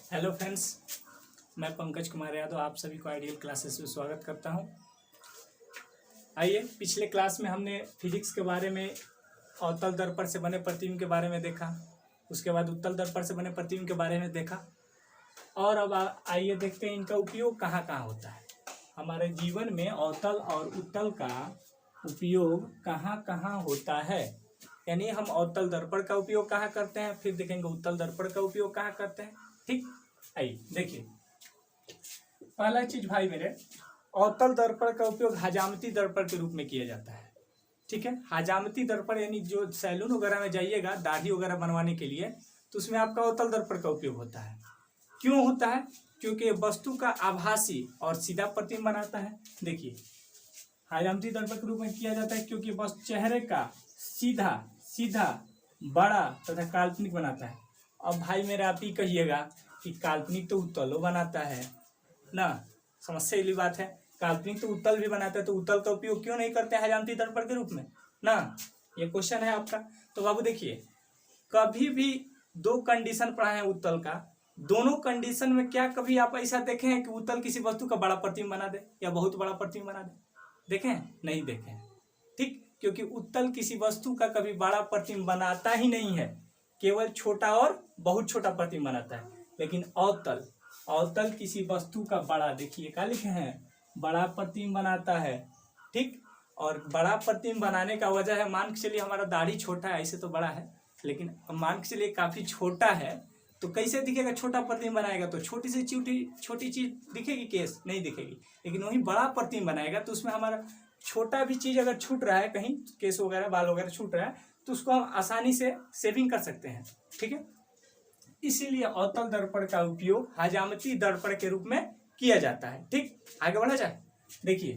Hello friends, मैं पंकज कुमार यादव आप सभी को आइडियल क्लासेस में स्वागत करता हूं। आइए, पिछले क्लास में हमने फिजिक्स के बारे में अवतल दर्पण से बने प्रतिबिंब के बारे में देखा, उसके बाद उत्तल दर्पण से बने प्रतिबिंब के बारे में देखा और अब आइए देखते हैं इनका उपयोग कहाँ कहाँ होता है। हमारे जीवन में अवतल और उत्तल का उपयोग कहाँ कहाँ होता है, यानी हम अवतल दर्पण का उपयोग कहाँ करते हैं, फिर देखेंगे उत्तल दर्पण का उपयोग कहाँ करते हैं। ठीक, आइए देखिए। पहला चीज भाई मेरे, अवतल दर्पण का उपयोग हजामती दर्पण के रूप में किया जाता है। ठीक है, हजामती दर्पण यानी जो सैलून वगैरह में जाइएगा दाढ़ी वगैरह बनवाने के लिए, तो उसमें आपका अवतल दर्पण का उपयोग होता है। क्यों होता है? क्योंकि वस्तु का आभासी और सीधा प्रतिबिंब बनाता है। देखिए, हजामती दर्पण के रूप में किया जाता है क्योंकि बस चेहरे का सीधा सीधा बड़ा तथा काल्पनिक बनाता है। अब भाई मेरा आप ही कहिएगा कि काल्पनिक तो उत्तलो बनाता है ना, समस्या वाली बात है। काल्पनिक तो उत्तल भी बनाता है, तो उत्तल का उपयोग क्यों नहीं करते हैं हजामती दर्पण के रूप में ना, ये क्वेश्चन है आपका। तो बाबू देखिए, कभी भी दो कंडीशन पढ़ा है उत्तल का, दोनों कंडीशन में क्या कभी आप ऐसा देखे हैं कि उत्तल किसी वस्तु का बड़ा प्रतिबिंब बना दे या बहुत बड़ा प्रतिबिंब बना दे? देखे हैं? नहीं देखे हैं। ठीक, क्योंकि उत्तल किसी वस्तु का कभी बड़ा प्रतिबिंब बनाता ही नहीं है, केवल छोटा और बहुत छोटा प्रतिबिंब बनाता है। लेकिन अवतल अवतल किसी वस्तु का बड़ा, देखिए क्या लिखे हैं, बड़ा प्रतिबिंब बनाता है। ठीक, और बड़ा प्रतिबिंब बनाने का वजह है, मान के चलिए हमारा दाढ़ी छोटा है, ऐसे तो बड़ा है, लेकिन मान के चलिए काफी छोटा है, तो कैसे दिखेगा? छोटा प्रतिबिंब बनाएगा तो छोटी से छोटी चीज दिखेगी, केस नहीं दिखेगी। लेकिन वही बड़ा प्रतिबिंब बनाएगा तो उसमें हमारा छोटा भी चीज अगर छूट रहा है, कहीं केस वगैरह बाल वगैरह छूट रहा है, तो उसको हम आसानी से सेविंग कर सकते हैं। ठीक है, इसीलिए अवतल दर्पण का उपयोग हजामती दर्पण के रूप में किया जाता है। ठीक, आगे बढ़ा जाए। देखिए,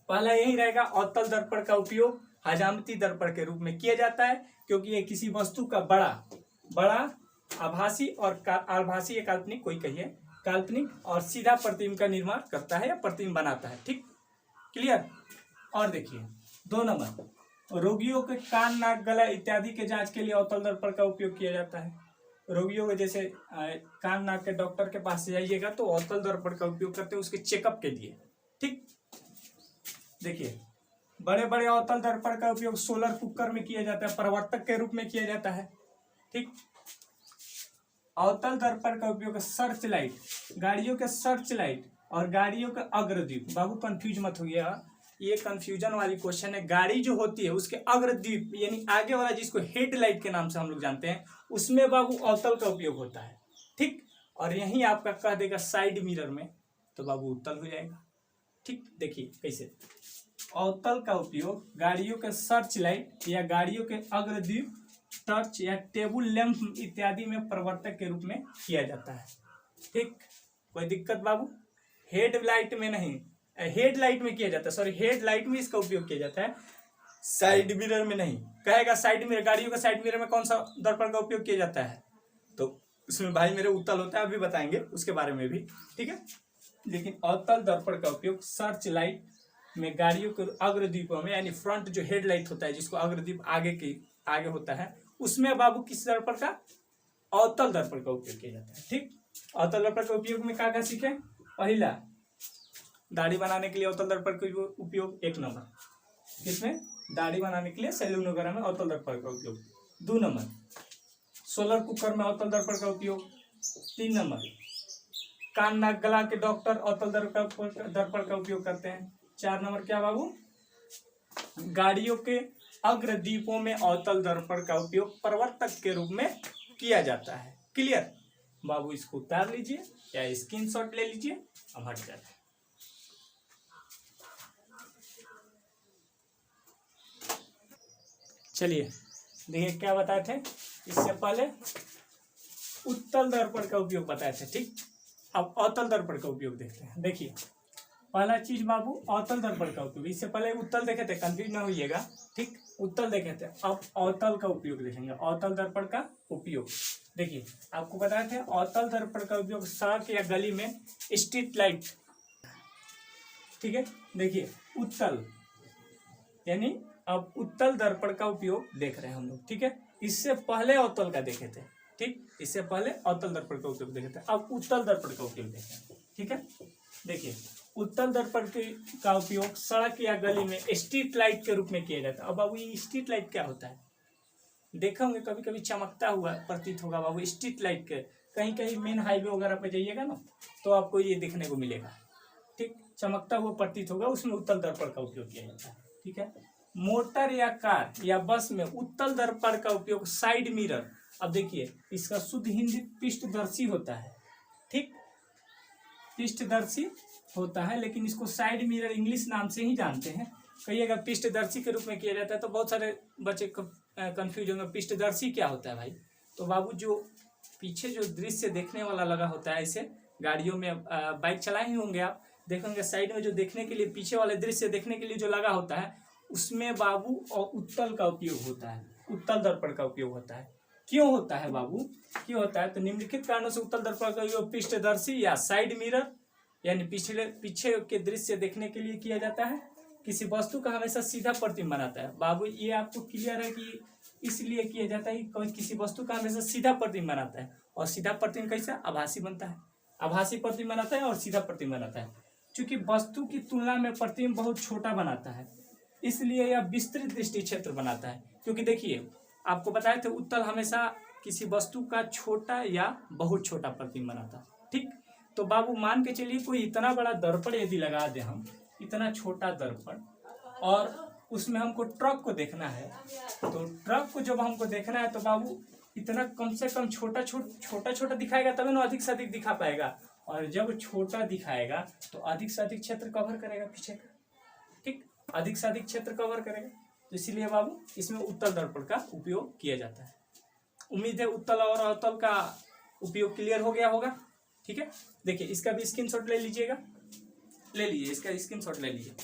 पहला यही रहेगा, अवतल दर्पण का उपयोग हजामती दर्पण के रूप में किया जाता है क्योंकि ये किसी वस्तु का बड़ा आभासी और आभासी या काल्पनिक, कोई कहिए काल्पनिक और सीधा प्रतिबिंब का निर्माण करता है या प्रतिबिंब बनाता है। ठीक, क्लियर। और देखिए 2 नंबर, रोगियों के कान नाक गला इत्यादि के जांच के लिए अवतल दर्पण का उपयोग किया जाता है। रोगियों के जैसे कान नाक के डॉक्टर के पास जाइएगा तो अवतल दर्पण का उपयोग करते हैं उसके चेकअप के लिए। ठीक, देखिए, बड़े बड़े अवतल दर्पण का उपयोग सोलर कुकर में किया जाता है, प्रवर्तक के रूप में किया जाता है। ठीक, अवतल दर्पण का उपयोग सर्च लाइट, गाड़ियों के सर्च लाइट और गाड़ियों के अग्रदीप, बाबू कंफ्यूज मत होइएगा, ये कंफ्यूजन वाली क्वेश्चन है। गाड़ी जो होती है उसके अग्रदीप यानी आगे वाला, जिसको हेडलाइट के नाम से हम लोग जानते हैं, उसमें बाबू अवतल का उपयोग होता है। ठीक, और यही आपका कह देगा साइड मिरर में, तो बाबू उत्तल हो जाएगा। ठीक, देखिए कैसे अवतल का उपयोग गाड़ियों के सर्च लाइट या गाड़ियों के अग्रदीप, टर्च या टेबल लैंप इत्यादि में प्रवर्तक के रूप में किया जाता है। ठीक, कोई दिक्कत बाबू? हेडलाइट में नहीं, हेडलाइट में किया जाता है, सॉरी हेडलाइट में इसका उपयोग किया जाता है, साइड मिरर में नहीं। कहेगा साइड मिरर, गाड़ियों का साइड मिरर में कौन सा दर्पण का उपयोग किया जाता है? तो उसमें भाई मेरे उत्तल होता है, अभी बताएंगे उसके बारे में भी। ठीक है, लेकिन अवतल दर्पण का उपयोग सर्च लाइट में गाड़ियों के अग्रदीपों में, यानी फ्रंट जो हेडलाइट होता है जिसको अग्रदीप आगे होता है, उसमें बाबू किस दर्पण का? अवतल दर्पण का उपयोग किया जाता है। ठीक, अवतल दर्पण का उपयोग में क्या क्या सीखे? पहला, दाढ़ी बनाने के लिए अवतल दर्पण का उपयोग 1 नंबर, किसमें? दाढ़ी बनाने के लिए सैलून वगैरह में अवतल दर्पण का उपयोग। 2 नंबर, सोलर कुकर में अवतल दर्पण का उपयोग। 3 नंबर, कान नाक गला के डॉक्टर अवतल दर्पण का उपयोग करते हैं। 4 नंबर क्या बाबू? गाड़ियों के अग्रदीपों में अवतल दर्पण का उपयोग प्रवर्तक के रूप में किया जाता है। क्लियर बाबू, इसको उतार लीजिए या स्क्रीनशॉट ले लीजिए, हम हट जाते हैं। चलिए देखिए क्या बताए थे इससे पहले, उत्तल दर्पण का उपयोग बताए थे। ठीक, अब अवतल दर्पण का उपयोग देखते हैं। देखिए, पहला चीज बाबू अवतल दर्पण का उपयोग, इससे पहले उत्तल देखे थे, कंफ्यूज ना होइएगा। ठीक, उत्तल देखे थे, अब अवतल का उपयोग देखेंगे। अवतल दर्पण का उपयोग देखिए, आपको बताए थे अवतल दर्पण का उपयोग सड़क या गली में स्ट्रीट लाइट। ठीक है, देखिए उत्तल यानी अब उत्तल दर्पण का उपयोग देख रहे हैं हम लोग। ठीक है, इससे पहले अवतल का देखे थे, ठीक, इससे पहले अवतल दर्पण का उपयोग देखे थे, अब उत्तल दर्पण का उपयोग देखें। ठीक है, देखिए उत्तल दर्पण का उपयोग सड़क या गली में स्ट्रीट लाइट के रूप में किया जाता है। अब बाबू ये स्ट्रीट लाइट क्या होता है, देखा होंगे कभी कभी चमकता हुआ प्रतीत होगा बाबू स्ट्रीट लाइट के, कहीं कहीं मेन हाईवे वगैरह पे जाइएगा ना तो आपको ये देखने को मिलेगा। ठीक, चमकता हुआ प्रतीत होगा, उसमें उत्तल दर्पण का उपयोग किया जाता है। ठीक है, मोटर या कार या बस में उत्तल दर्पण का उपयोग साइड मिरर, अब देखिए इसका शुद्ध हिंदी पृष्ठदर्शी होता है। ठीक, पृष्ठदर्शी होता है, लेकिन इसको साइड मिरर इंग्लिश नाम से ही जानते हैं। कहिएगा पृष्ठदर्शी के रूप में किया जाता है तो बहुत सारे बच्चे कंफ्यूज होंगे, पृष्ठदर्शी क्या होता है भाई। तो बाबू जो पीछे जो दृश्य देखने वाला लगा होता है, ऐसे गाड़ियों में बाइक चलाए ही होंगे आप, देखेंगे साइड में जो देखने के लिए पीछे वाले दृश्य देखने के लिए जो लगा होता है, उसमें बाबू और उत्तल का उपयोग होता है, उत्तल दर्पण का उपयोग होता है। क्यों होता है बाबू, क्यों होता है, तो निम्नलिखित कारणों से उत्तल दर्पण का उपयोग पृष्ठदर्शी या साइड मिरर यानी पीछे के दृश्य देखने के लिए किया जाता है। किसी वस्तु का हमेशा सीधा प्रतिबिंब बनाता है। बाबू ये आपको क्लियर है कि इसलिए किया जाता है कि किसी वस्तु का हमेशा सीधा प्रतिबिंब बनाता है, और सीधा प्रतिबिंब कैसा, आभासी बनता है, आभासी प्रतिबिंब बनाता है और सीधा प्रतिबिंब बनाता है। क्योंकि वस्तु की तुलना में प्रतिबिंब बहुत छोटा बनाता है, इसलिए यह विस्तृत दृष्टि क्षेत्र बनाता है। क्योंकि देखिए आपको बताए थे उत्तल हमेशा किसी वस्तु का छोटा या बहुत छोटा प्रतिबिंब बनाता है। ठीक, तो बाबू मान के चलिए कोई इतना बड़ा दर्पण यदि लगा दे, हम इतना छोटा दर्पण, और उसमें हमको ट्रक को देखना है, तो ट्रक को जब हमको देखना है तो बाबू इतना कम से कम छोटा छोटा दिखाएगा, तभी ना अधिक से अधिक दिखा पाएगा, और जब छोटा दिखाएगा तो अधिक से अधिक क्षेत्र कवर करेगा पीछे का। ठीक, अधिक से अधिक क्षेत्र कवर करेगा, तो इसीलिए बाबू इसमें उत्तल दर्पण का उपयोग किया जाता है। उम्मीद है उत्तल और अवतल का उपयोग क्लियर हो गया होगा। ठीक है, देखिए इसका भी स्क्रीनशॉट ले लीजिएगा, ले लीजिए, इसका स्क्रीनशॉट ले लीजिए।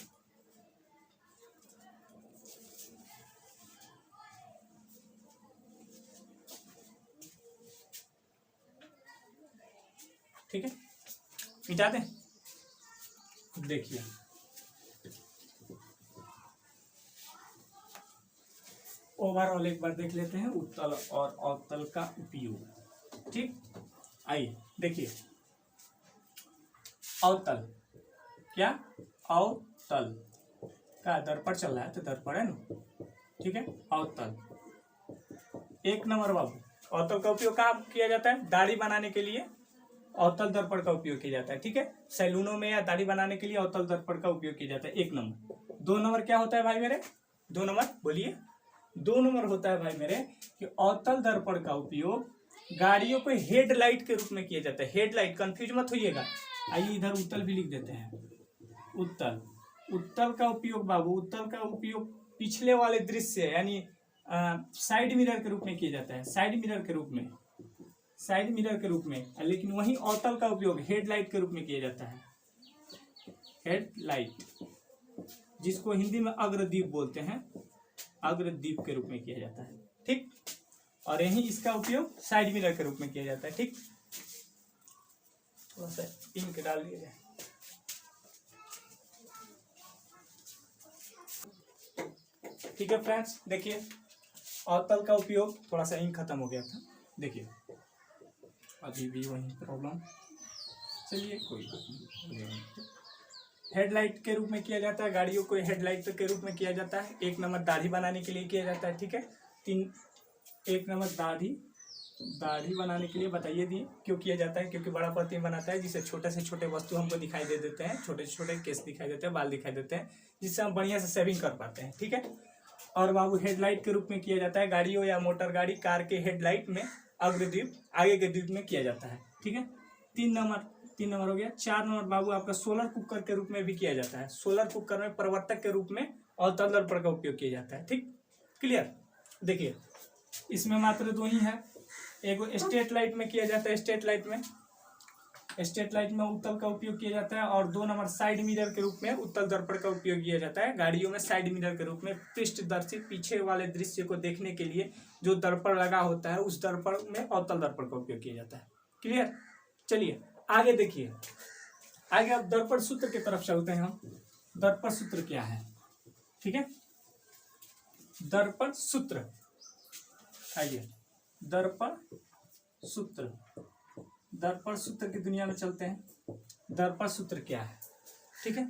ठीक है, मिटा दें। देखिए ओवरऑल एक बार देख लेते हैं उत्तल और अवतल का उपयोग। ठीक, आइए देखिए अवतल, क्या अवतल का दर्पण चल रहा है तो दर्पण है ना। ठीक है, अवतल एक नंबर बाबू, अवतल का उपयोग कहाँ किया जाता है, दाढ़ी बनाने के लिए अवतल दर्पण का उपयोग किया जाता है। ठीक है, सैलूनों में या दाढ़ी बनाने के लिए अवतल दर्पण का उपयोग किया जाता है, एक नंबर। दो नंबर क्या होता है भाई मेरे, दो नंबर बोलिए, दो नंबर होता है भाई मेरे कि अवतल दर्पण का उपयोग गाड़ियों को हेडलाइट के रूप में किया जाता है। हेडलाइट, कंफ्यूज मत होइएगा। आइए इधर उत्तल भी लिख देते हैं, उत्तल। उत्तल का उपयोग बाबू, उत्तल का उपयोग पिछले वाले दृश्य यानी साइड मिरर के रूप में किया जाता है, साइड मिरर के रूप में, साइड मिरर के रूप में। लेकिन वहीं अवतल का उपयोग हेडलाइट के रूप में किया जाता है, हेडलाइट, जिसको हिंदी में अग्रदीप बोलते हैं, अग्रदीप के रूप में किया जाता है। ठीक, और यही इसका उपयोग साइड मिरर के रूप में किया जाता है। ठीक, थोड़ा सा इंक डाल दिया जाए। ठीक है फ्रेंड्स, देखिए अवतल का उपयोग, थोड़ा सा इंक खत्म हो गया था, देखिए अभी भी वही प्रॉब्लम, चलिए कोई बात नहीं। हेडलाइट के रूप में किया जाता है, गाड़ियों को हेडलाइट के रूप में किया जाता है। एक नंबर दाढ़ी बनाने के लिए किया जाता है। ठीक है, एक नंबर दाढ़ी बनाने के लिए बताइए दिए क्यों किया जाता है, क्योंकि बड़ा प्रतिबिंब बनाता है, जिससे छोटे से छोटे वस्तु हमको दिखाई दे देते हैं, छोटे से छोटे केस दिखाई देते हैं, बाल दिखाई देते हैं, जिससे हम बढ़िया से सेविंग कर पाते हैं। ठीक है, और बाबू हेडलाइट के रूप में किया जाता है, गाड़ियों या मोटर गाड़ी कार के हेडलाइट में अग्रदीप, आगे के दीप में किया जाता है। ठीक है, तीन नंबर हो गया। चार नंबर बाबू आपका सोलर कुकर के रूप में भी किया जाता है। सोलर कुकर में प्रवर्तक के रूप में अवतल दर्पण का उपयोग किया जाता है। ठीक, क्लियर। देखिए इसमें मात्र दो ही है, एक स्ट्रेट लाइट में किया जाता है, स्ट्रेट लाइट में उत्तल का उपयोग किया जाता है, और दो नंबर साइड मिरर के रूप में उत्तल दर्पण का उपयोग किया जाता है। गाड़ियों में साइड मिरर के रूप में पृष्ठदर्शी पीछे वाले दृश्य को देखने के लिए जो दर्पण लगा होता है, उस दर्पण में अवतल दर्पण का उपयोग किया जाता है। क्लियर, चलिए आगे देखिए, आगे अब दर्पण सूत्र की तरफ चलते हैं हम। दर्पण सूत्र क्या है, ठीक है, दर्पण सूत्र, आइए दर्पण सूत्र, दर्पण सूत्र की दुनिया में चलते हैं। दर्पण सूत्र क्या है? ठीक है,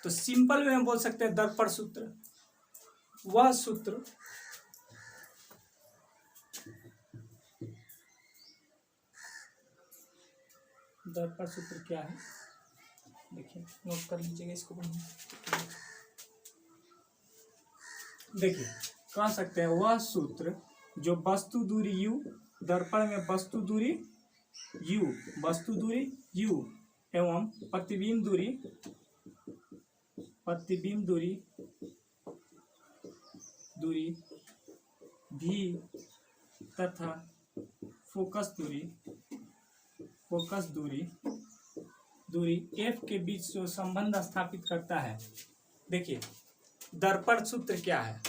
तो सिंपल में हम बोल सकते हैं दर्पण सूत्र वह सूत्र दर्पण सूत्र क्या है, देखिए नोट कर लीजिएगा इसको। देखिए कह सकते हैं वह सूत्र जो वस्तु दूरी u, दर्पण में वस्तु दूरी u एवं प्रतिबिंब दूरी v तथा फोकस दूरी f के बीच जो संबंध स्थापित करता है। देखिए दर्पण सूत्र क्या है,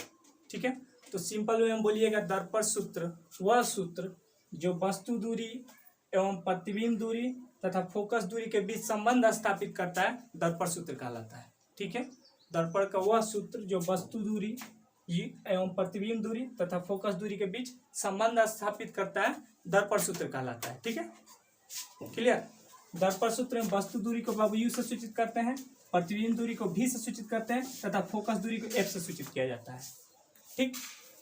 ठीक है, तो सिंपल वे में बोलिएगा दर्पण सूत्र वह सूत्र जो वस्तु दूरी एवं प्रतिबिंब दूरी तथा फोकस दूरी के बीच संबंध स्थापित करता है, दर्पण सूत्र कहलाता है। ठीक है, दर्पण का वह सूत्र जो वस्तु दूरी एवं प्रतिबिंब दूरी तथा फोकस दूरी के बीच संबंध स्थापित करता है, दर्पण सूत्र कहलाता है। ठीक है, क्लियर। दर्पण सूत्र में वस्तु दूरी को बाबू u से सूचित करते हैं, प्रतिबिंब दूरी को v से सूचित करते हैं तथा फोकस दूरी को f से सूचित किया जाता है। ठीक,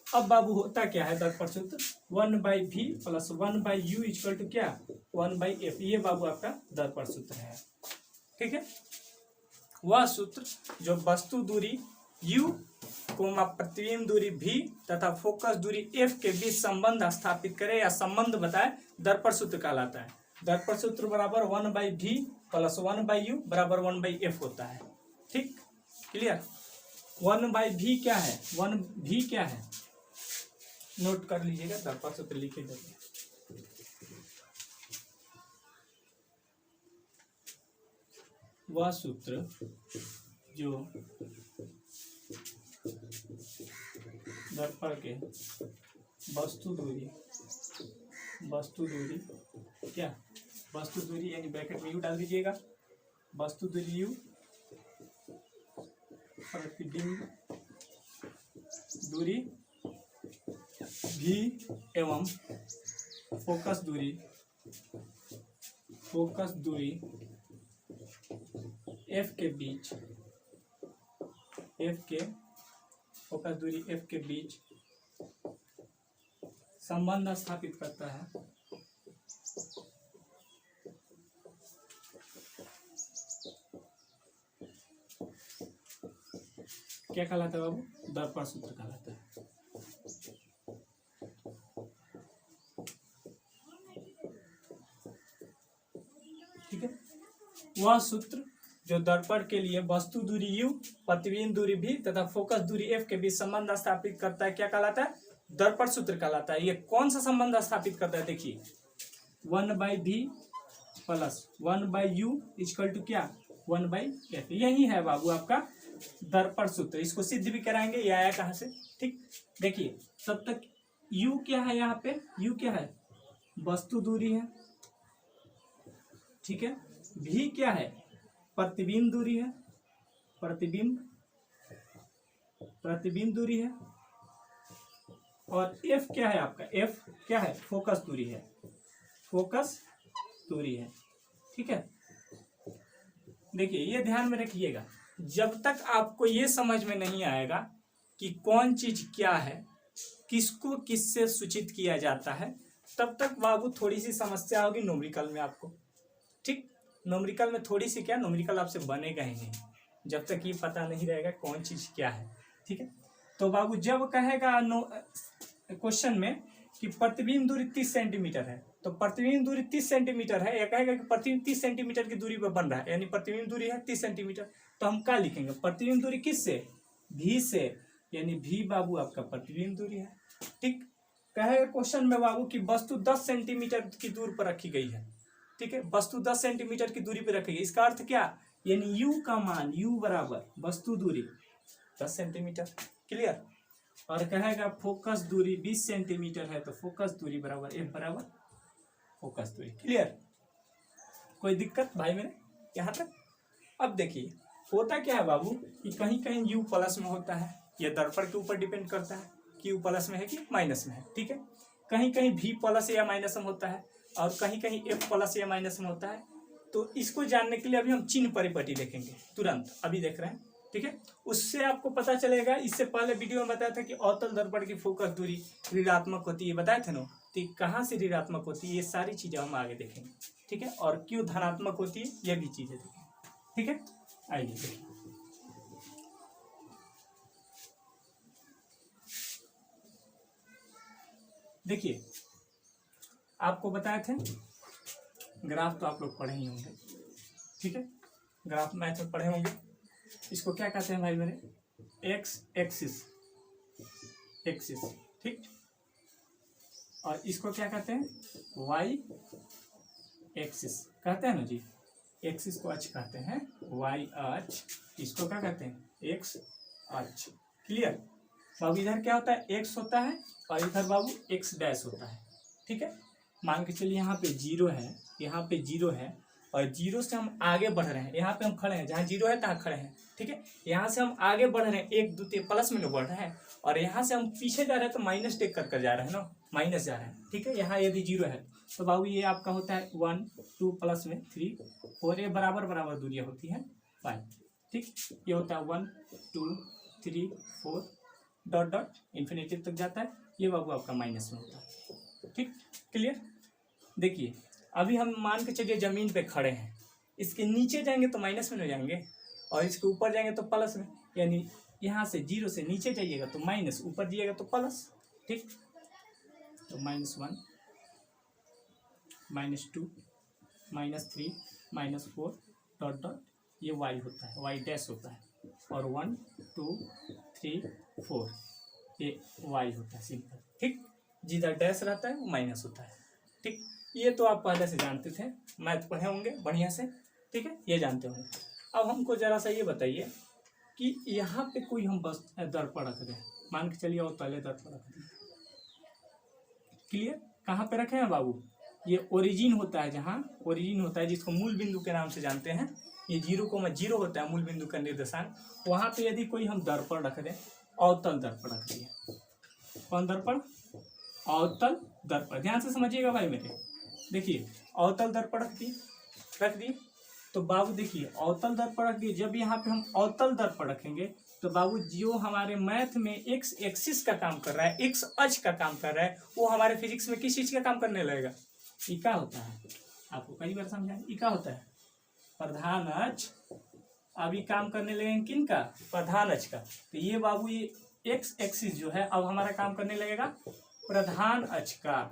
अब बाबू होता क्या है दर्पण सूत्र 1/v plus 1/u equal to क्या 1/f, ये बाबू आपका दर्पण सूत्र है। ठीक है, वह सूत्र जो वस्तु दूरी u प्रतिबिंब दूरी v तथा फोकस दूरी f के बीच संबंध स्थापित करे या संबंध बताए, दर्पण सूत्र कहलाता है। दर्पण सूत्र बराबर 1/v प्लस 1/u बराबर 1/f होता है। ठीक, क्लियर। 1/v क्या है, 1v क्या है, नोट कर लीजिएगा, दर्पण सूत्र लिखे देंगे। वह सूत्र जो दर्पण के वस्तु दूरी यानी ब्रैकेट में u डाल दीजिएगा, वस्तु दूरी u प्रतिबिंब दूरी v एवं फोकस दूरी f के बीच संबंध स्थापित करता है। क्या कहलाता है बाबू, दर्पण सूत्र कहलाता है। ठीक है, वह सूत्र जो दर्पण के लिए वस्तु दूरी u, प्रतिबिंब दूरी v तथा फोकस दूरी f के बीच संबंध स्थापित करता है, क्या कहलाता है, दर्पण सूत्र कहलाता है। ये कौन सा संबंध स्थापित करता है, देखिए 1/v plus 1/u equal to क्या 1/f, यही है बाबू आपका दर्पण सूत्र। इसको सिद्ध भी कराएंगे, ये आया कहाँ से। ठीक, देखिए तब तक u क्या है, यहाँ पे u क्या है, वस्तु दूरी है। ठीक है, v क्या है, प्रतिबिंब दूरी है, प्रतिबिंब दूरी है, और f क्या है आपका, f क्या है, फोकस दूरी है, ठीक है। देखिए ये ध्यान में रखिएगा, जब तक आपको ये समझ में नहीं आएगा कि कौन चीज क्या है, किसको किससे सूचित किया जाता है, तब तक बाबू थोड़ी सी समस्या होगी न्यूमेरिकल में आपको। ठीक, न्यूमेरिकल में थोड़ी सी क्या, न्यूमेरिकल आपसे बनेगा ही नहीं जब तक ये पता नहीं रहेगा कौन चीज क्या है। ठीक है, तो बाबू जब कहेगा क्वेश्चन में कि प्रतिबिंब दूरी 30 सेंटीमीटर है, तो प्रतिबिंब दूरी 30 सेंटीमीटर है, या कहेगा कि प्रतिबिंब 30 सेंटीमीटर की दूरी पर बन रहा है, यानी प्रतिबिंब दूरी है 30 सेंटीमीटर, तो हम क्या लिखेंगे, प्रतिबिंब दूरी किससे, v से, यानी v बाबू आपका प्रतिबिंब दूरी है। ठीक, कहेगा क्वेश्चन में बाबू की वस्तु 10 सेंटीमीटर की दूर पर रखी गई है। ठीक है, वस्तु 10 सेंटीमीटर की दूरी पर रखी गई, इसका अर्थ क्या, यानी u का मान, u बराबर वस्तु दूरी 10 सेंटीमीटर, क्लियर। और कहेगा फोकस दूरी 20 सेंटीमीटर है, तो फोकस दूरी बराबर f बराबर फोकस दूरी, क्लियर। कोई दिक्कत भाई मेरे यहाँ तक। अब देखिए होता क्या है बाबू कि कहीं कहीं u प्लस में होता है, यह दर्पण के ऊपर डिपेंड करता है कि u प्लस में है कि माइनस में है। ठीक है, कहीं कहीं v प्लस या माइनस में होता है, और कहीं कहीं एफ प्लस या माइनस में होता है। तो इसको जानने के लिए अभी हम चिन्ह परिपटी देखेंगे तुरंत, अभी देख रहे हैं, ठीक है। उससे आपको पता चलेगा, इससे पहले वीडियो में बताया था कि अवतल दर्पण की फोकस दूरी ऋणात्मक होती है, बताए थे ना। तो कहाँ से ऋणात्मक होती है, ये सारी चीजें हम आगे देखेंगे, ठीक है। और क्यों धनात्मक होती है, ये भी चीजें देखेंगे, ठीक है। आइए देखिए, देखिए आपको बताए थे ग्राफ, तो आप लोग पढ़े ही होंगे, ठीक है। ग्राफ मैथ में पढ़े होंगे। इसको क्या कहते हैं भाई मेरे, एक्स एक्सिस, एक्सिस, ठीक। और इसको क्या कहते हैं, वाई एक्सिस कहते हैं ना जी। एक्सिस को अक्ष कहते हैं, वाई अक्ष, इसको क्या कहते हैं, एक्स अक्ष। क्लियर बाबू। इधर क्या होता है, एक्स होता है, और इधर बाबू एक्स डैश होता है, ठीक है। मान के चलिए यहाँ पे जीरो है, यहाँ पे जीरो है, और जीरो से हम आगे बढ़ रहे हैं, यहाँ पे हम खड़े हैं, जहाँ जीरो है तहाँ खड़े हैं, ठीक है। यहाँ से हम आगे बढ़ रहे हैं, एक दो तीन प्लस में बढ़ रहे हैं, और यहाँ से हम पीछे जा रहे हैं तो माइनस टेक कर जा रहे हैं ना, माइनस जा रहे हैं, ठीक है। यहाँ यदि जीरो है तो बाबू ये आपका होता है 1 2 प्लस में 3 4, ये बराबर बराबर दूरियाँ होती हैं 5, ठीक। ये होता है 1 2 3 4 डॉट डॉट इन्फिनिटी तक जाता है, ये बाबू आपका माइनस में होता है, ठीक। क्लियर। देखिए अभी हम मान के चलिए जमीन पे खड़े हैं, इसके नीचे जाएंगे तो माइनस में हो जाएंगे, और इसके ऊपर जाएंगे तो प्लस में, यानी यहाँ से जीरो से नीचे जाइएगा तो माइनस, ऊपर जाइएगा तो प्लस, ठीक। तो -1 -2 -3 -4 डॉट डॉट, ये वाई होता है, वाई डैश होता है, और 1 2 3 4 ये वाई होता है सिंपल, ठीक। जिधर डैश रहता है वो माइनस होता है, ठीक। ये तो आप पहले से जानते थे, मैथ पढ़े होंगे बढ़िया से, ठीक है, ये जानते होंगे। अब हमको जरा सा ये बताइए कि यहाँ पे कोई हम बस दर्पण रख दें, मान के चलिए, और पहले दर्पण रख दें। क्लियर। कहाँ पे रखे हैं बाबू, ये ओरिजिन होता है, जहाँ ओरिजिन होता है जिसको मूल बिंदु के नाम से जानते हैं, ये 0,0 होता है मूल बिंदु का निर्देशांक। वहाँ पे यदि कोई हम दर्पण रख दें, अवतल दर्पण रख दिए, कौन दर्पण, अवतल दर्पण, ध्यान से समझिएगा भाई मेरे। देखिए अवतल दर्पण रख दिए, तो बाबू देखिए अवतल दर्पण रख दिए। जब यहाँ पे हम अवतल दर्पण रखेंगे तो बाबू जो हमारे मैथ में एक्स एक्सिस का काम कर रहा है, एक्स अक्ष का काम कर रहा है, वो हमारे फिजिक्स में किस चीज का काम करने लगेगा, इका होता है। आपको कई बार समझाया, इका होता है प्रधान अक्ष। अभी काम करने लगेंगे किन का, प्रधान अक्ष का। तो ये बाबू ये एक्स एक्सिस जो है अब हमारा काम करने लगेगा प्रधान अक्ष का,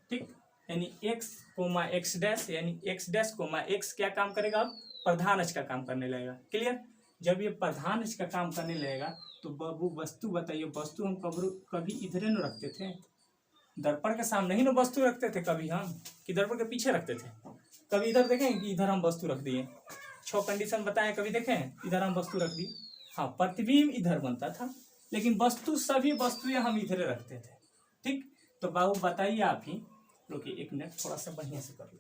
ठीक। यानी एक्स कोमा एक्स डैश, यानी एक्स डैश कोमा एक्स क्या काम करेगा, अब प्रधान अक्ष का काम करने लगेगा। क्लियर। जब ये प्रधान अक्ष का काम करने लगेगा तो बाबू वस्तु बताइए, वस्तु हम कभी इधर न रखते थे, दर्पण के सामने ही ना वस्तु रखते थे कभी हम, कि दर्पण के पीछे रखते थे। कभी इधर देखें कि इधर हम वस्तु रख दिए, 6 कंडीशन बताएं, कभी देखें इधर हम वस्तु रख दी। हाँ, प्रतिबिंब इधर बनता था, लेकिन वस्तु सभी वस्तुएं हम इधर रखते थे, ठीक। तो बाबू बताइए आप ही, रुकिए 1 मिनट, थोड़ा सा बढ़िया से कर लो,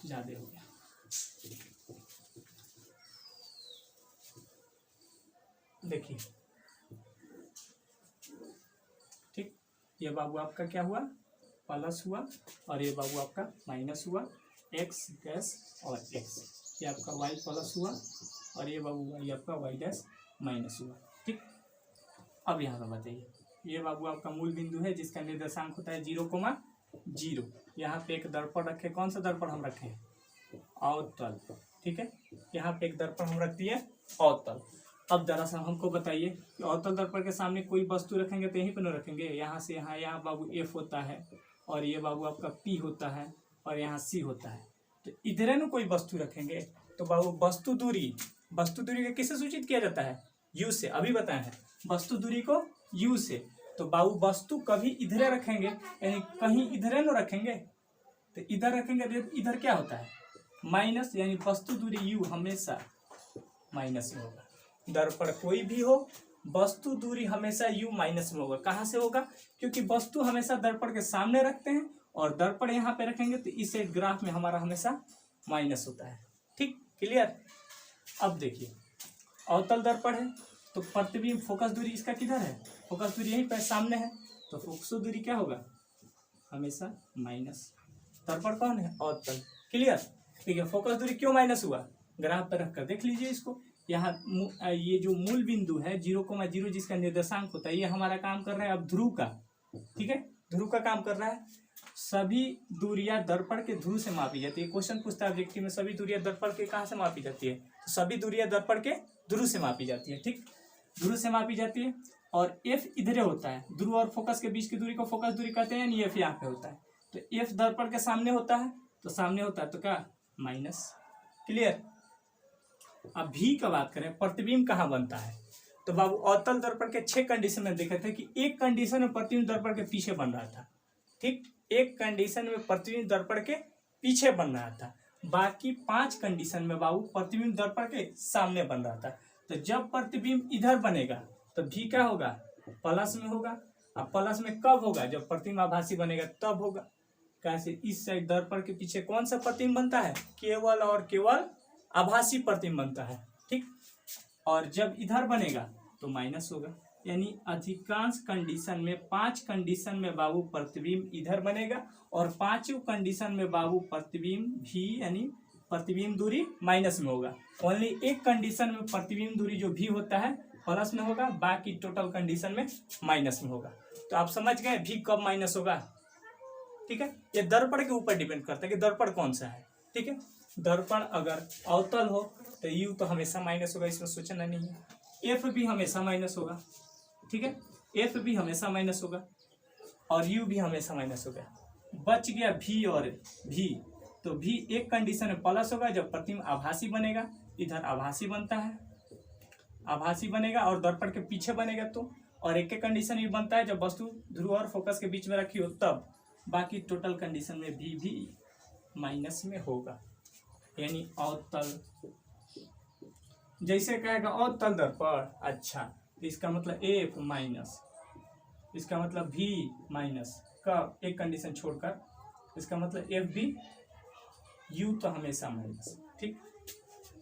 ज्यादा हो गया। देखिए ठीक, ये बाबू आपका क्या हुआ, प्लस हुआ, और ये बाबू आपका माइनस हुआ, एक्स डैश और एक्स, ये आपका वाई प्लस हुआ, और ये बाबू वाई आपका वाई डैश माइनस हुआ, ठीक। अब यहाँ पर बताइए, ये बाबू आपका मूल बिंदु है जिसका निर्देशांक होता है 0,0। यहाँ पे एक दर्पण रखे, कौन सा दर्पण हम रखें, अवतल, ठीक है। यहाँ पे एक दर्पण हम रख दिए अवतल। अब दरअसल हमको बताइए कि अवतल दर्पण के सामने कोई वस्तु रखेंगे तो यहीं पर न रखेंगे, यहाँ से यहाँ, यहाँ बाबू एफ होता है, और ये बाबू आपका पी होता है, और यहाँ सी होता है। तो इधर न कोई वस्तु रखेंगे तो बाबू वस्तु दूरी को किससे सूचित किया जाता है, यू से। अभी बताए हैं वस्तु दूरी को यू से। तो बाबू वस्तु कभी इधर रखेंगे, यानी कहीं इधर न रखेंगे, तो इधर रखेंगे तो इधर क्या होता है माइनस, यानी वस्तु दूरी यू हमेशा माइनस में होगा। दर्पण कोई भी हो, वस्तु दूरी हमेशा यू माइनस में होगा। कहाँ से होगा, क्योंकि वस्तु हमेशा दर्पण के सामने रखते हैं, और दर्पण यहाँ पे रखेंगे तो इस ग्राफ में हमारा हमेशा माइनस होता है, ठीक। क्लियर। अब देखिए अवतल दर्पण है तो प्रतिबिंब फोकस दूरी इसका किधर है, फोकस दूरी यहीं पर सामने है, तो फोकस दूरी क्या होगा, हमेशा माइनस। दर्पण कौन है? अवतल। क्लियर? ठीक है, फोकस दूरी क्यों माइनस हुआ? ग्राफ पर रखकर देख लीजिए इसको। यहाँ ये जो मूल बिंदु है 0,0 जिसका निर्देशांक होता है, ये हमारा काम कर रहा है अब ध्रुव का। ठीक है, ध्रुव का काम कर रहा है। सभी दूरियां दर्पण के ध्रुव से मापी जाती है। क्वेश्चन पूछता है ऑब्जेक्टिव में, सभी दूरियां दर्पण के कहाँ से मापी जाती है? तो सभी दूरियां दर्पण के ध्रुव से मापी जाती है। ठीक, ध्रुव से मापी जाती है। और एफ इधरे होता है, ध्रुव और फोकस के बीच की दूरी को फोकस दूरी कहते हैं, यानी एफ यहाँ पे होता है। तो एफ दर्पण के सामने होता है, तो सामने होता है तो क्या? माइनस। क्लियर? अब भी का बात करें, प्रतिबिंब कहाँ बनता है? तो बाबू अवतल दर्पण के 6 कंडीशन में देखे थे कि एक कंडीशन में प्रतिबिंब दर्पण के पीछे बन रहा था। ठीक, एक कंडीशन में प्रतिबिंब दर्पण के पीछे बन रहा था, बाकी 5 कंडीशन में बाबू प्रतिबिंब दर्पण के सामने बन रहा था। तो जब प्रतिबिंब इधर बनेगा तो भी क्या होगा? प्लस में होगा। अब प्लस में कब होगा? जब प्रतिबिंब आभासी बनेगा तब होगा। कैसे? इस साइड दर्पण के पीछे कौन सा प्रतिबिंब बनता है? केवल और केवल आभासी प्रतिबिंब बनता है। ठीक, और जब इधर बनेगा तो माइनस होगा। यानी अधिकांश कंडीशन में 5 कंडीशन में बाबू प्रतिबिंब इधर बनेगा और 5 कंडीशन में बाबू प्रतिबिंब भी यानी प्रतिबिंब दूरी माइनस में होगा। ओनली एक कंडीशन में प्रतिबिंब दूरी जो भी होता है प्लस में होगा, बाकी टोटल कंडीशन में माइनस में होगा। तो आप समझ गए भी कब माइनस होगा। ठीक है, ये दर्पण के ऊपर डिपेंड करता है कि दर्पण कौन सा है। ठीक है, दर्पण अगर अवतल हो तो यू तो हमेशा माइनस होगा, इसमें सोचना नहीं है। एफ भी हमेशा माइनस होगा। ठीक है, एफ भी हमेशा माइनस होगा और यू भी हमेशा माइनस होगा। बच गया भी और भी। तो भी एक कंडीशन में प्लस होगा जब प्रतिबिंब आभासी बनेगा, इधर आभासी बनता है, आभासी बनेगा और दर्पण के पीछे बनेगा तो। और एक कंडीशन भी बनता है जब वस्तु ध्रुव और फोकस के बीच में रखी हो तब। बाकी टोटल कंडीशन में भी माइनस में होगा। यानी अवतल, जैसे कहेगा अवतल दर्पण, अच्छा तो इसका मतलब एफ माइनस, इसका मतलब भी माइनस का एक कंडीशन छोड़कर, इसका मतलब एफ भी, यू तो हमेशा माइनस। ठीक,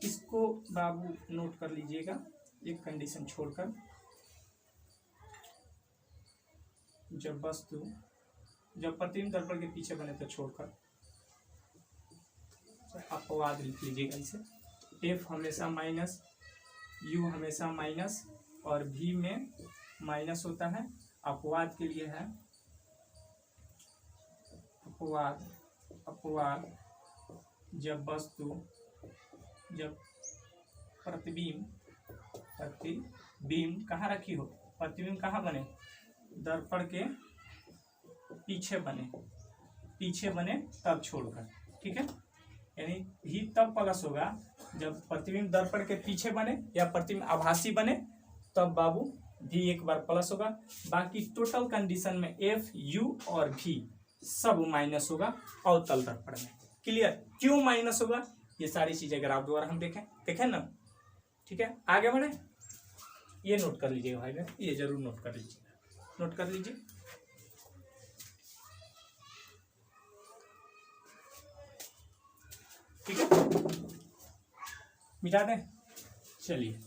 इसको बाबू नोट कर लीजिएगा, एक कंडीशन छोड़कर जब प्रतिबिंब दर्पण के पीछे बने तो छोड़कर अपवाद लिख लीजिएगा इसे। एफ हमेशा माइनस, यू हमेशा माइनस और भी में माइनस होता है। अपवाद के लिए है अपवाद। अपवाद जब प्रतिबिंब कहाँ रखी हो, प्रतिबिंब कहाँ बने? दर्पण के पीछे बने तब छोड़कर। ठीक है, यानी भी तब प्लस होगा जब प्रतिबिंब दर्पण के पीछे बने या प्रतिबिंब आभासी बने तब बाबू भी एक बार प्लस होगा। बाकी टोटल कंडीशन में एफ, यू और भी सब माइनस होगा अवतल दर्पण में। क्लियर? क्यों माइनस होगा ये सारी चीजें अगर आप दोबारा हम देखें ना। ठीक है, आगे बढ़े। ये नोट कर लीजिएगा भाई बहन, ये जरूर नोट कर लीजिएगा, नोट कर लीजिए। ठीक है, मिटा दें। चलिए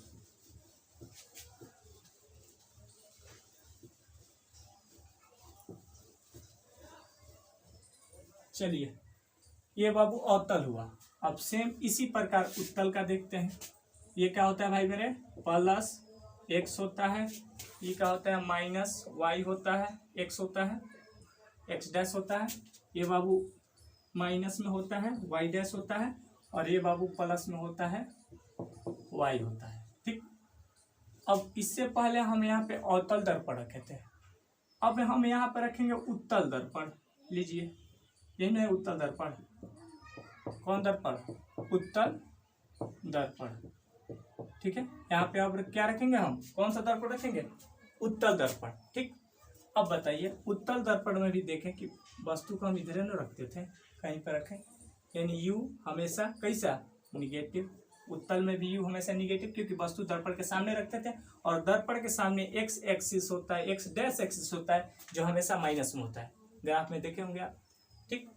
चलिए, ये बाबू अवतल हुआ। अब सेम इसी प्रकार उत्तल का देखते हैं। ये क्या होता है भाई मेरे? प्लस एक्स होता है। ये क्या होता है? माइनस वाई होता है, एक्स होता है, एक्स डैश होता है। ये बाबू माइनस में होता है, वाई डैश होता है और ये बाबू प्लस में होता है, वाई होता है। ठीक, अब इससे पहले हम यहाँ पे अवतल दर्पण रखे थे, अब हम यहाँ पे रखेंगे उत्तल दर्पण। लीजिए, यही नहीं उत्तल दर्पण। कौन दर्पण? उत्तल दर्पण। ठीक है, यहाँ पे अब क्या रखेंगे हम? कौन सा दर्पण रखेंगे? उत्तल दर्पण। ठीक, अब बताइए उत्तल दर्पण में भी देखें कि वस्तु को हम इधर न रखते थे, कहीं पर रखें, यानी यू हमेशा कैसा? निगेटिव। उत्तल में भी यू हमेशा निगेटिव, क्योंकि वस्तु दर्पण के सामने रखते थे और दर्पण के सामने एक्स एक्सिस होता है, एक्स डैश एक्सिस होता है जो हमेशा माइनस में होता है। ग्राफ में देखे होंगे आप। ठीक,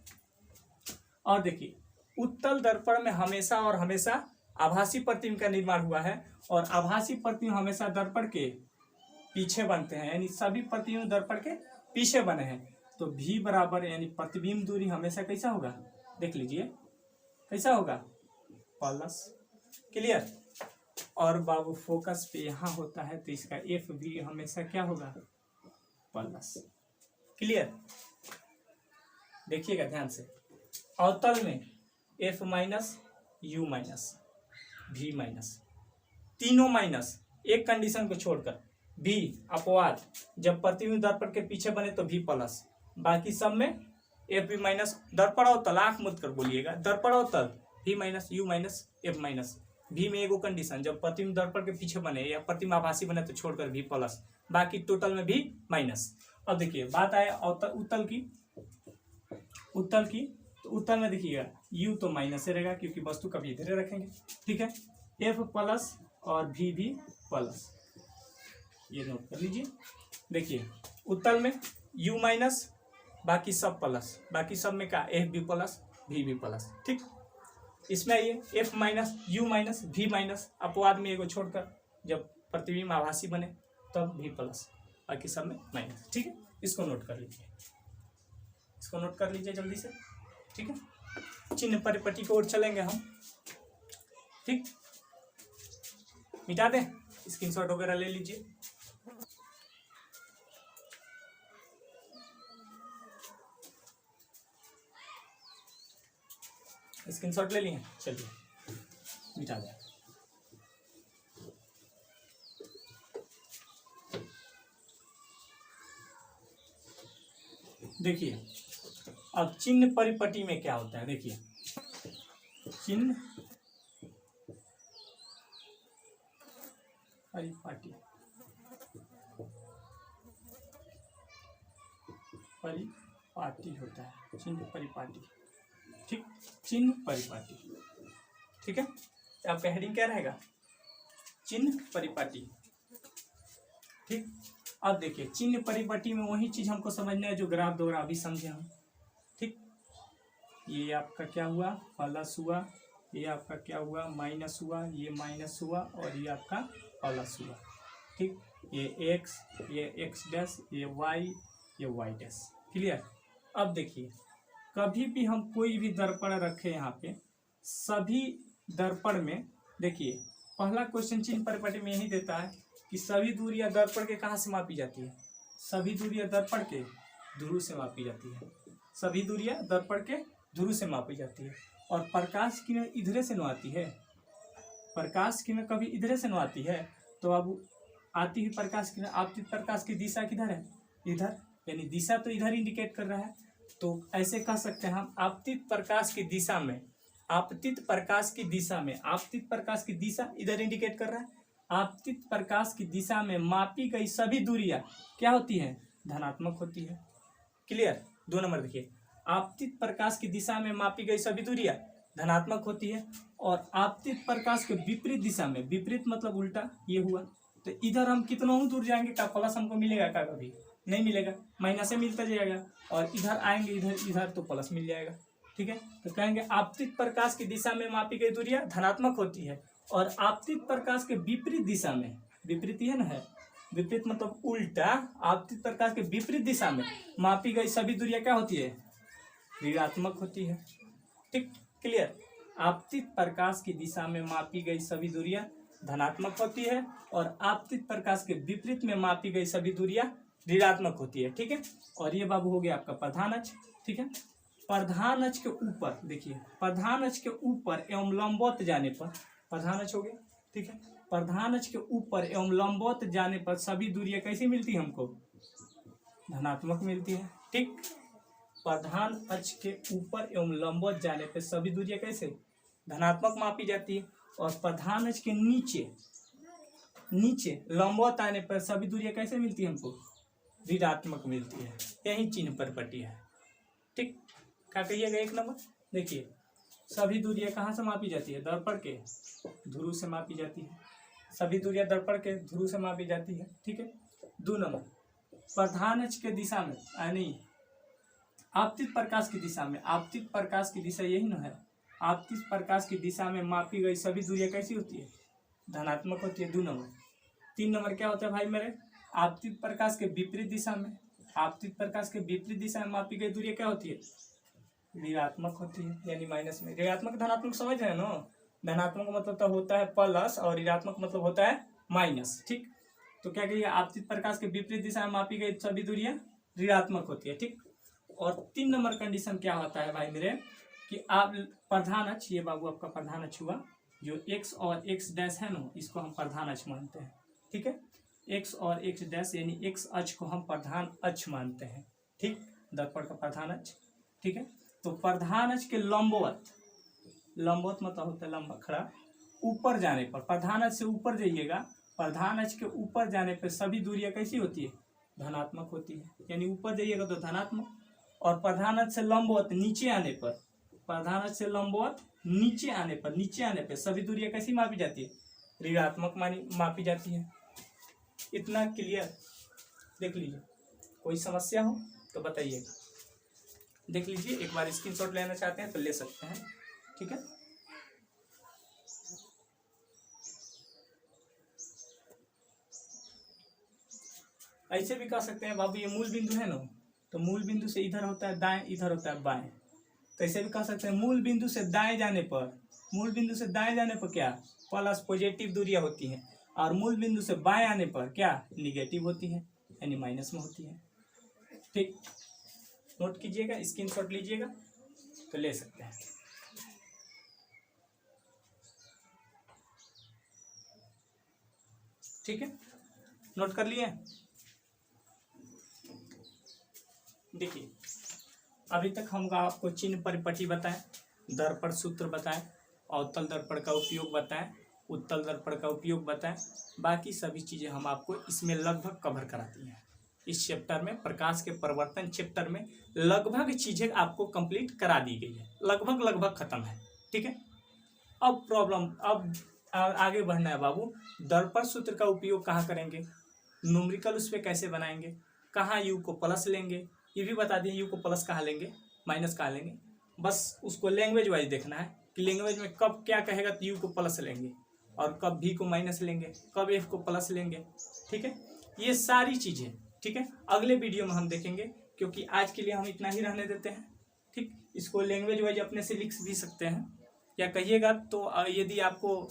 और देखिए उत्तल दर्पण में हमेशा और हमेशा आभासी प्रतिबिंब का निर्माण हुआ है और आभासी प्रतिबिंब हमेशा दर्पण के पीछे बनते हैं, यानी सभी प्रतिबिंब दर्पण के पीछे बने हैं। तो v बराबर यानी प्रतिबिंब दूरी हमेशा कैसा होगा, देख लीजिए कैसा होगा, प्लस। क्लियर। और बाबू फोकस पे यहाँ होता है तो इसका एफ भी हमेशा क्या होगा, प्लस। क्लियर। देखिएगा ध्यान से, अवतल में एफ माइनस यू माइनस भी माइनस, तीनों माइनस, एक कंडीशन को छोड़कर भी अपवाद, जब प्रतिबिंब दर्पण के पीछे बने तो भी प्लस, बाकी सब में एफ भी माइनस। दर्पण अवतल, आंख मत कर बोलिएगा, दर्पण अवतल भी minus you minus F minus, भी में एगो कंडीशन, जब प्रतिबिंब दर्पण के पीछे बने या प्रतिबिंब आभासी बने तो छोड़कर भी प्लस, बाकी टोटल में भी माइनस। अब देखिए बात आए उत्तल की, उत्तल की, तो उत्तल में देखिएगा u तो माइनस से रहेगा क्योंकि वस्तु कभी इधर रखेंगे, ठीक है। f प्लस और v भी प्लस, ये नोट कर लीजिए। देखिए उत्तल में u माइनस, बाकी सब प्लस, बाकी सब में क्या, f भी प्लस v भी प्लस, ठीक। इसमें ये f minus u minus v minus, अपवाद में एगो छोड़कर, जब प्रतिबिंब आभासी बने तब v प्लस, बाकी सब में माइनस, ठीक है। इसको नोट कर लीजिए, इसको नोट कर लीजिए जल्दी से, ठीक है। चिन्ह परिपटी की ओर चलेंगे हम, ठीक। मिटा दें, स्क्रीनशॉट वगैरह ले लीजिए। स्क्रीनशॉट ले लिए, चलिए मिटा दें। देखिए अब चिन्ह परिपटी में क्या होता है, देखिए चिन्ह परिपाटी, परिपाटी होता है, चिन्ह परिपाटी, ठीक। चिन्ह परिपाटी, ठीक है। आपका हेडिंग क्या रहेगा, चिन्ह परिपाटी, ठीक। अब देखिए चिन्ह परिपाटी में वही चीज हमको समझना है जो ग्राफ द्वारा अभी समझे हम, ठीक। ये आपका क्या हुआ, प्लस हुआ, ये आपका क्या हुआ, माइनस हुआ, ये माइनस हुआ, और ये आपका प्लस हुआ, ठीक। ये x, ये x डैश, ये y, ये y डैश। क्लियर। अब देखिए कभी भी हम कोई भी दर्पण रखे यहाँ पे, सभी दर्पण में देखिए पहला क्वेश्चन चिन्ह परिपटी में यही देता है कि सभी दूरियां दर्पण के कहाँ से मापी जाती है, सभी दूरियां दर्पण के ध्रुव से मापी जाती है, सभी दूरियां दर्पण के ध्रुव से मापी जाती है। और प्रकाश किरण इधरे से न आती है, प्रकाश किरण कभी इधरे से न आती है, तो अब आती हुई प्रकाश किरण, आपतित प्रकाश की दिशा किधर है, इधर, यानी दिशा तो इधर इंडिकेट कर रहा है। तो ऐसे कह सकते हैं हम आपतित प्रकाश की दिशा में, आपतित प्रकाश की दिशा में, आपतित प्रकाश की दिशा इधर इंडिकेट कर रहा है, आपतित प्रकाश की दिशा में मापी गई सभी दूरियां क्या होती है, धनात्मक होती है। क्लियर। 2 नंबर देखिए, आपतित प्रकाश की दिशा में मापी गई सभी दूरियां धनात्मक होती है, और आपतित प्रकाश के विपरीत दिशा में, विपरीत मतलब उल्टा, ये हुआ, तो इधर हम कितना दूर जाएंगे क्या प्लस हमको मिलेगा क्या, कभी नहीं मिलेगा, माइनस से मिलता जाएगा, और इधर आएंगे इधर इधर तो प्लस मिल जाएगा, ठीक है। तो कहेंगे आपतित प्रकाश की दिशा में मापी गई दूरियां धनात्मक होती है, और आपतित प्रकाश के विपरीत दिशा में, विपरीत ही है ना, है विपरीत मतलब उल्टा, आपतित प्रकाश के विपरीत दिशा में मापी गई सभी दूरियां क्या होती है, ऋणात्मक होती है, ठीक। क्लियर। आपतित प्रकाश की दिशा में मापी गई सभी दूरियां धनात्मक होती है, और आपतित प्रकाश के विपरीत में मापी गई सभी दूरियां ऋणात्मक होती है, ठीक है। और ये बाबू हो गया आपका प्रधान अक्ष, ठीक है। प्रधान अक्ष के ऊपर देखिए, प्रधान अक्ष के ऊपर एवं लंबवत जाने पर, प्रधान अक्ष हो गया, ठीक है। प्रधान अक्ष के ऊपर एवं लंबवत जाने पर सभी दूरियां कैसी मिलती है हमको, धनात्मक मिलती है, ठीक। प्रधान अक्ष के ऊपर एवं लंबवत जाने पर सभी दूरियां कैसे, धनात्मक मापी जाती है, और प्रधान अक्ष के नीचे, नीचे लंबवत आने पर सभी दूरियां कैसे मिलती है हमको, ऋणात्मक मिलती है। यही चिन्ह परिपटी है, ठीक। क्या कहिएगा 1 नंबर। देखिए सभी दूरियां कहाँ से मापी जाती है, दर्पण के ध्रुव से मापी जाती है, सभी दूरियां दर्पण के ध्रुव से मापी जाती है, ठीक है। 2 नंबर, प्रधान अक्ष के दिशा में, यानी आपतित प्रकाश की दिशा में, आपतित प्रकाश की दिशा यही ना है, आपतित प्रकाश की दिशा में मापी गई सभी दूरियां कैसी होती है, धनात्मक होती है। 2 नंबर। 3 नंबर क्या होता है भाई मेरे, आपतित प्रकाश के विपरीत दिशा में, आपतित प्रकाश के विपरीत दिशा में मापी गई दूरी क्या होती है? ऋणात्मक होती है, यानी माइनस में। ऋणात्मक धनात्मक समझ रहे हैं ना? धनात्मक मतलब तो होता है प्लस और ऋणात्मक मतलब होता है माइनस। ठीक, तो क्या कहिए, आपतित प्रकाश के विपरीत दिशा में मापी गई सभी दूरियां ऋणात्मक होती है। ठीक, और 3 नंबर कंडीशन क्या होता है भाई मेरे, कि आप प्रधान अक्ष, ये बाबू आपका प्रधान अक्ष हुआ, जो x और x डैश है ना, इसको हम प्रधान अक्ष मानते हैं। ठीक है, x और x डैश यानी x अक्ष को हम प्रधान अक्ष मानते हैं। ठीक, दर्पण का प्रधान अक्ष। ठीक है, तो प्रधान अक्ष के लंबवत, लंबवत मतलब होता है लंबा खड़ा, ऊपर जाने पर, प्रधान अक्ष से ऊपर जाइएगा, प्रधान अक्ष के ऊपर जाने पर सभी दूरियां कैसी होती है? धनात्मक होती है, यानी ऊपर जाइएगा तो धनात्मक, और प्रधान अक्ष से लंबवत नीचे आने पर, प्रधान अक्ष से लंबवत नीचे आने पर सभी दूरियां कैसी मापी जाती है? ऋणात्मक मापी जाती है। इतना क्लियर? देख लीजिए, कोई समस्या हो तो बताइएगा। देख लीजिए, एक बार स्क्रीनशॉट लेना चाहते हैं तो ले सकते हैं। ठीक है, ऐसे भी कह सकते हैं बाबू, ये मूल बिंदु है ना, तो मूल बिंदु से इधर होता है दाएं, इधर होता है बाएं, तो ऐसे भी कह सकते हैं मूल बिंदु से दाएं जाने पर, मूल बिंदु से दाएं जाने पर क्या प्लस पॉजिटिव दूरियां होती हैं, और मूल बिंदु से बाएं आने पर क्या निगेटिव होती है, यानी माइनस में होती है। ठीक, नोट कीजिएगा, स्क्रीनशॉट लीजिएगा तो ले सकते हैं। ठीक है, नोट कर लिए? देखिए, अभी तक हम आपको चिन्ह परिपटी बताएं, दर्पण सूत्र बताएं, अवतल दर्पण का उपयोग बताएं, उत्तल दर्पण का उपयोग बताएं, बाकी सभी चीज़ें हम आपको इसमें लगभग कवर कराती हैं। इस चैप्टर में, प्रकाश के परिवर्तन चैप्टर में लगभग चीज़ें आपको कंप्लीट करा दी गई है, लगभग खत्म है। ठीक है, अब प्रॉब्लम, अब आगे बढ़ना है बाबू। दर्पण सूत्र का उपयोग कहाँ करेंगे, न्यूमेरिकल उस पर कैसे बनाएंगे, कहाँ यू को प्लस लेंगे, ये भी बता दिए, यू को प्लस कहाँ लेंगे, माइनस कहाँ लेंगे। बस उसको लैंग्वेज वाइज देखना है कि लैंग्वेज में कब क्या कहेगा तो यू को प्लस लेंगे, और कब भी को माइनस लेंगे, कब एफ को प्लस लेंगे। ठीक है, ये सारी चीज़ें, ठीक है, अगले वीडियो में हम देखेंगे, क्योंकि आज के लिए हम इतना ही रहने देते हैं। ठीक, इसको लैंग्वेज वाइज अपने से लिख भी सकते हैं, या कहिएगा तो यदि आपको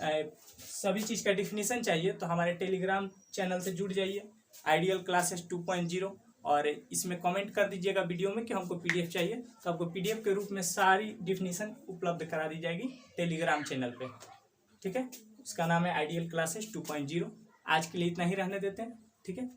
सभी चीज़ का डिफिनीशन चाहिए तो हमारे टेलीग्राम चैनल से जुड़ जाइए, आइडियल क्लासेस 2.0, और इसमें कमेंट कर दीजिएगा वीडियो में कि हमको पीडीएफ चाहिए, तो आपको पीडीएफ के रूप में सारी डिफिनीशन उपलब्ध करा दी जाएगी टेलीग्राम चैनल पे। ठीक है, उसका नाम है आइडियल क्लासेस 2.0। आज के लिए इतना ही रहने देते हैं। ठीक है।